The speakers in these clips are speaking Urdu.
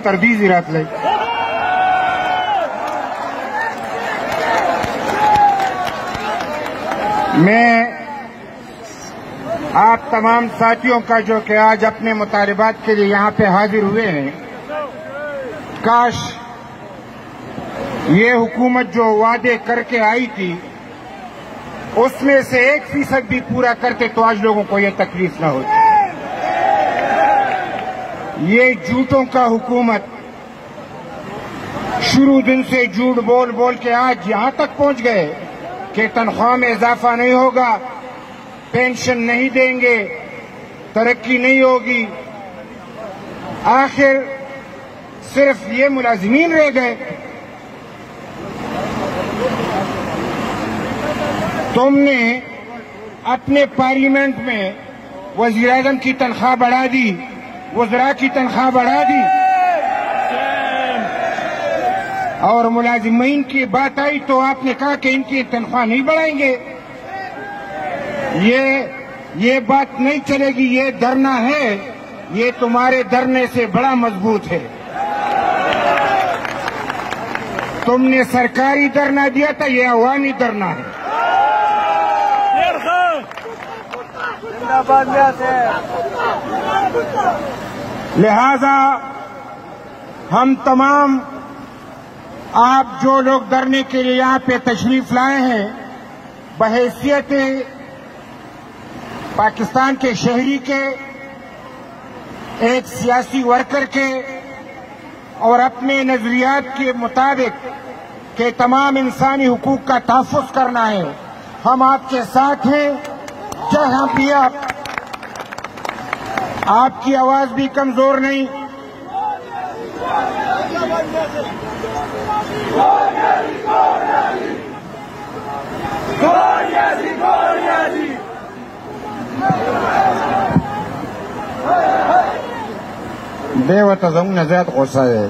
تردید رات لئی میں آپ تمام ساتھیوں کا جو کہ آج اپنے مطالبات کے لیے یہاں پہ حاضر ہوئے ہیں، کاش یہ حکومت جو وعدے کر کے آئی تھی اس میں سے 1% بھی پورا کرتے تو آج لوگوں کو یہ تکلیف نہ ہوتی۔ یہ جھوٹوں کا حکومت شروع دن سے جھوٹ بول بول کے آج یہاں تک پہنچ گئے کہ تنخواہ میں اضافہ نہیں ہوگا، پینشن نہیں دیں گے، ترقی نہیں ہوگی، آخر صرف یہ ملازمین رہ گئے۔ تم نے اپنے پارلیمنٹ میں وزیر اعظم کی تنخواہ بڑھا دی، وزراء کی تنخواہ بڑھا دی، اور ملازمین کی بات آئی تو آپ نے کہا کہ ان کی تنخواہ نہیں بڑھائیں گے۔ یہ بات نہیں چلے گی، یہ دھرنا ہے، یہ تمہارے دھرنے سے بڑا مضبوط ہے۔ تم نے سرکاری دھرنا دیا تھا، یہ عوامی دھرنا ہے۔ لہذا ہم تمام آپ جو لوگ دھرنے کے لیے یہاں پہ تشریف لائے ہیں، بحیثیت پاکستان کے شہری کے، ایک سیاسی ورکر کے، اور اپنے نظریات کے مطابق کہ تمام انسانی حقوق کا تحفظ کرنا ہے، ہم آپ کے ساتھ ہیں۔ جہاں بھی آپ کی آواز بھی کمزور نہیں۔ دیوتا زنگ نزیاد غصہ ہے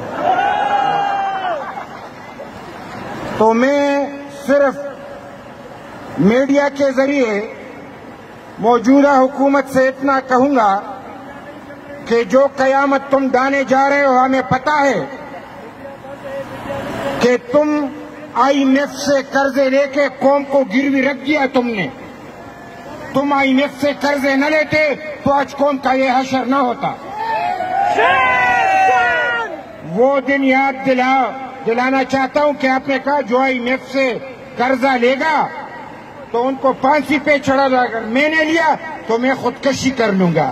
تو میں صرف میڈیا کے ذریعے موجودہ حکومت سے اتنا کہوں گا کہ جو قیامت تم ڈانے جا رہے ہو، ہمیں پتا ہے کہ تم IMF سے قرضے لے کے قوم کو گروی رکھ دیا تم نے۔ تم IMF سے قرضے نہ لیتے تو آج قوم کا یہ حشر نہ ہوتا۔ وہ دن یاد دلانا چاہتا ہوں کہ آپ نے کہا جو IMF سے قرضہ لے گا تو ان کو پھانسی پہ چڑھا جائے گا، میں نے لیا تو میں خودکشی کر لوں گا۔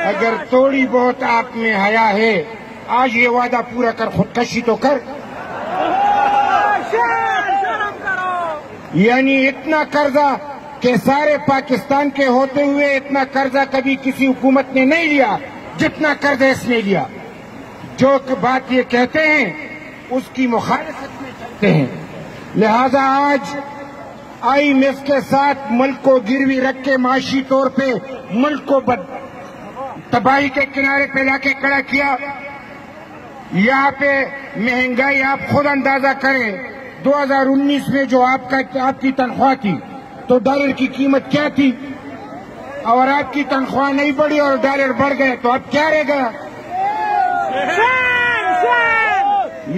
اگر تھوڑی بہت آپ میں حیا ہے، آج یہ وعدہ پورا کر، خودکشی تو کر۔ یعنی اتنا قرضہ کہ سارے پاکستان کے ہوتے ہوئے اتنا قرضہ کبھی کسی حکومت نے نہیں لیا جتنا قرضہ اس نے لیا۔ جو بات یہ کہتے ہیں اس کی مخالفت میں چلتے ہیں۔ لہذا آج IMF کے ساتھ ملک کو گروی رکھ کے معاشی طور پہ ملک کو تباہی کے کنارے پہ لا کے کھڑا کیا۔ یہاں پہ مہنگائی آپ خود اندازہ کریں، 2019 میں جو آپ کی تنخواہ تھی تو ڈالر کی قیمت کیا تھی، اور آپ کی تنخواہ نہیں بڑھی اور ڈالر بڑھ گئے تو اب کیا رہ گیا؟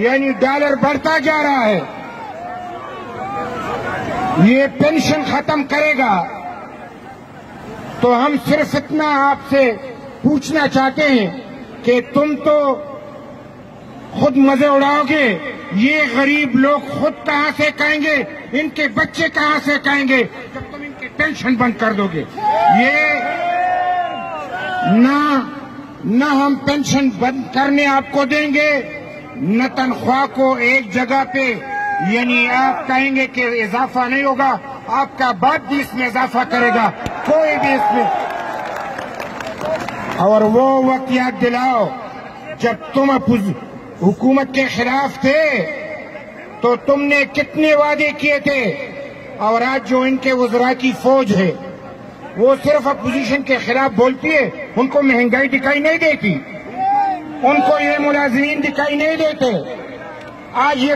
یعنی ڈالر بڑھتا جا رہا ہے۔ یہ پینشن ختم کرے گا تو ہم صرف اتنا آپ سے پوچھنا چاہتے ہیں کہ تم تو خود مزے اڑاؤ گے، یہ غریب لوگ خود کہاں سے کہیں گے، ان کے بچے کہاں سے کہیں گے جب تم ان کی پینشن بند کر دو گے؟ یہ نہ ہم پینشن بند کرنے آپ کو دیں گے، نہ تنخواہ کو ایک جگہ پہ، یعنی آپ کہیں گے کہ اضافہ نہیں ہوگا، آپ کا باپ بھی اس میں اضافہ کرے گا، کوئی بھی اس میں۔ اور وہ وقت یاد دلاؤ جب تم حکومت کے خلاف تھے تو تم نے کتنے وعدے کیے تھے، اور آج جو ان کے وزراء کی فوج ہے وہ صرف اپوزیشن کے خلاف بولتی ہے، ان کو مہنگائی دکھائی نہیں دیتی، ان کو یہ ملازمین دکھائی نہیں دیتے۔ آج یہ